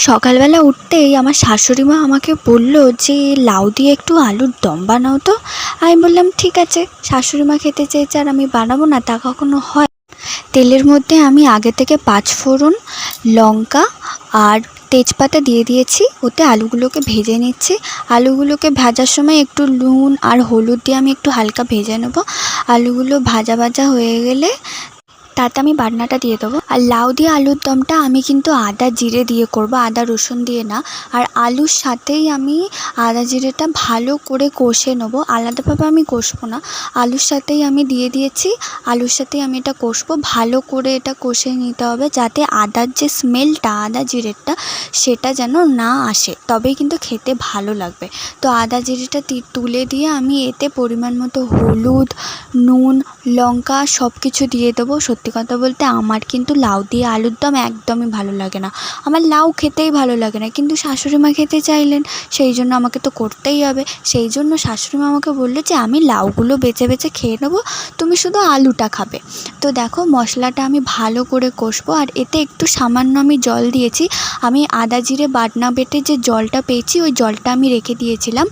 সকালবেলা উঠতেই আমার শাশুড়ি মা আমাকে বলল যে লাউ দিয়ে একটু আলুর দম বানাও তো। আমি বললাম ঠিক আছে, শাশুড়ি মা খেতে চেয়েছে আর আমি বানাবো না তা কখনো হয়। তেলের মধ্যে আমি আগে থেকে পাঁচফোড়ন, লঙ্কা আর তেজপাতা দিয়ে দিয়েছি। ওতে আলুগুলোকে ভেজে নিচ্ছি। আলুগুলোকে ভাজার সময় একটু নুন আর হলুদ দিয়ে আমি একটু হালকা ভেজে নেব। আলুগুলো ভাজা ভাজা হয়ে গেলে তাতে আমি বাটনাটা দিয়ে দেবো। আর লাউ দিয়ে আলুর দমটা আমি কিন্তু আদা জিরে দিয়ে করব, আদা রসুন দিয়ে না। আর আলুর সাথেই আমি আদা জিরেটা ভালো করে কষে নেব, আলাদাভাবে আমি কষবো না। আলুর সাথেই আমি দিয়ে দিয়েছি, আলুর সাথেই আমি এটা কষবো। ভালো করে এটা কষে নিতে হবে যাতে আদার যে স্মেলটা, আদা জিরেরটা, সেটা যেন না আসে, তবেই কিন্তু খেতে ভালো লাগবে। তো আদা জিরেটা তুলে দিয়ে আমি এতে পরিমাণ মতো হলুদ, নুন, লঙ্কা সব কিছু দিয়ে দেবো। সত্যি কথা বলতে আমার কিন্তু লাউ দিয়ে আলুর দম একদমই ভালো লাগে না। আমার লাউ খেতেই ভালো লাগে না, কিন্তু শাশুড়ি মা খেতে চাইলেন, সেই জন্য আমাকে তো করতেই হবে। সেই জন্য শাশুড়ি মা আমাকে বললো যে আমি লাউগুলো বেছে বেছে খেয়ে নেবো, তুমি শুধু আলুটা খাবে। তো দেখো মশলাটা আমি ভালো করে কষবো। আর এতে একটু সামান্য আমি জল দিয়েছি। আমি আদা জিরে বাটনা বেটে যে জলটা পেয়েছি ওই জলটা আমি রেখে দিয়েছিলাম।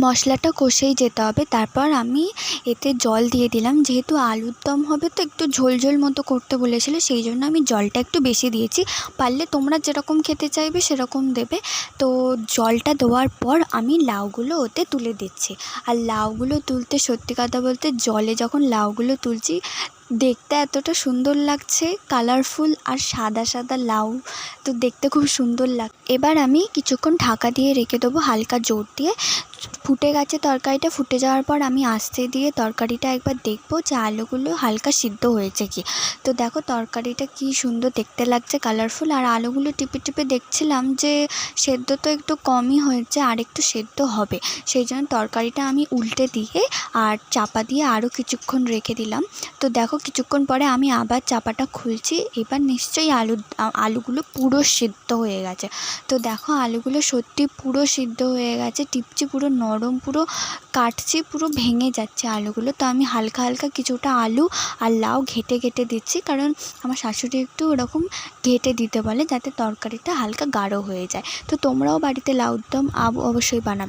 মশলাটা কষেই যেতে হবে, তারপর আমি এতে জল দিয়ে দিলাম। যেহেতু আলুর দম হবে তো একটু ঝোল ঝোল মতো করতে বলেছিলো, সেই জন্য আমি জলটা একটু বেশি দিয়েছি। পারলে তোমরা যেরকম খেতে চাইবে সেরকম দেবে। তো জলটা দেওয়ার পর আমি লাউগুলো ওতে তুলে দিচ্ছি। আর লাউগুলো তুলতে সত্যি কথা বলতে জলে যখন লাউগুলো তুলছি দেখতে এতটা সুন্দর লাগছে, কালারফুল আর সাদা সাদা লাউ, তো দেখতে খুব সুন্দর এবার আমি কিছুক্ষণ ঢাকা দিয়ে রেখে দেবো হালকা জোর দিয়ে। ফুটে গেছে তরকারিটা, ফুটে যাওয়ার পর আমি আস্তে দিয়ে তরকারিটা একবার দেখবো যে আলুগুলো হালকা সিদ্ধ হয়েছে কি। তো দেখো তরকারিটা কি সুন্দর দেখতে লাগছে, কালারফুল। আর আলুগুলো টিপে টিপে দেখছিলাম যে সেদ্ধ তো একটু কমই হয়েছে, আর একটু সেদ্ধ হবে। সেই জন্য তরকারিটা আমি উল্টে দিয়ে আর চাপা দিয়ে আরও কিছুক্ষণ রেখে দিলাম। তো দেখো কিছুক্ষণ পরে আমি আবার চাপাটা খুলছি। এবার নিশ্চয়ই আলুগুলো পুরো সিদ্ধ হয়ে গেছে। তো দেখো আলুগুলো সত্যি পুরো সিদ্ধ হয়ে গেছে, টিপছি পুরো নরম, পুরো কাটছি পুরো ভেঙে যাচ্ছে আলুগুলো। তো আমি হালকা হালকা কিছুটা আলু আর লাউ ঘেটে ঘেটে দিচ্ছি, কারণ আমার শাশুড়ি একটু ওরকম ঘেটে দিতে বলে যাতে তরকারিটা হালকা গাঢ় হয়ে যায়। তো তোমরাও বাড়িতে লাউর দম অবশ্যই বানাবে।